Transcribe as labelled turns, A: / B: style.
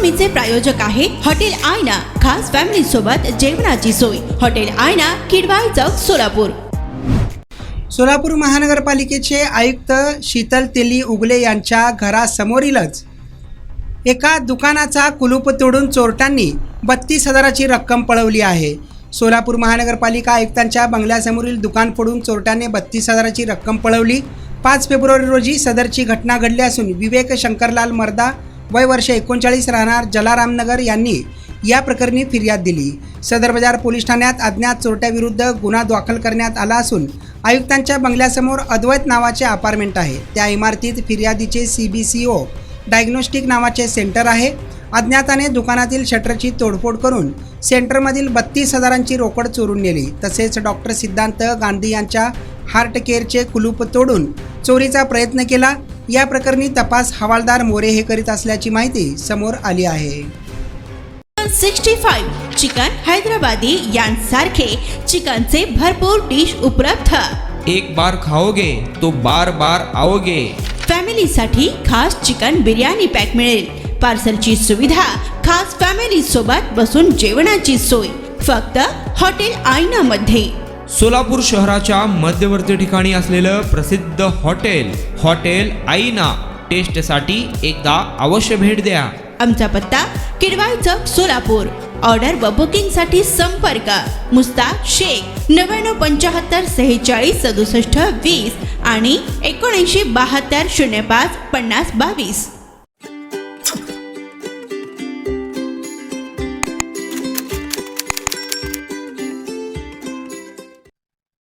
A: नेहमीचे प्रायोजक आहे हॉटेल आयना, खास फॅमिली सोबत जेवणाची सोय। हॉटेल आयना, किडवाई चौक, सोलापूर।
B: सोलापूर महानगरपालिकेचे आयुक्त शीतल तेली उगले यांच्या घरासमोरीलच एका दुकानाचा कुलूप तोडून चोरट्यांनी 32,000ची रक्कम पळवली आहे। सोलापूर महानगरपालिका आयुक्तांच्या बंगल्यासमोरील दुकान फोडून चोरट्याने 32,000ची रक्कम पळवली। 5 फेब्रुवारी रोजी सदरची घटना घडली असून विवेक शंकरलाल मर्दा वय वर्ष 39 राहणार जलारामनगर यांनी या प्रकरणी फिर्याद दिली। सदर बाजार पोलीस ठाण्यात अज्ञात चोरट्याविरुद्ध गुन्हा दाखल करण्यात आला असून आयुक्तांच्या बंगल्यासमोर अद्वैत नावाचे अपार्टमेंट आहे। त्या इमारतीत फिर्यादीचे CBCO डायग्नोस्टिक नावाचे सेंटर आहे। अज्ञाताने दुकानातील शटरची तोडफोड करून सेंटरमधील 32,000ची रोकड चोरून नेली। तसेच डॉक्टर सिद्धांत गांधी यांच्या हार्ट केअरचे कुलूप तोडून चोरीचा प्रयत्न केला। या प्रकरणी तपास हवालदार मोरे हे करीत असल्याची माहिती समोर आली आहे।
A: 65 चिकन हैदराबादी यांसारखे चिकनचे भरपूर डिश उपलब्ध।
C: एक बार खाओगे तो बार बार आओगे।
A: फॅमिलीसाठी खास चिकन बिर्याणी पॅक मिळेल। पार्सलची सुविधा, खास फॅमिली सोबत बसून जेवणाची सोय फक्त हॉटेल आयना मध्ये।
C: सोलापूर शहराच्या मध्यवर्ती ठिकाणी असलेलं प्रसिद्ध हॉटेल आईना टेस्टसाठी एकदा अवश्य भेट द्या।
A: आमचा पत्ता किडवाई चौक, सोलापूर। ऑर्डर व बुकिंगसाठी संपर्क मुस्ताक शेख 9975 46 67 20 आणि 7972 05 50 22।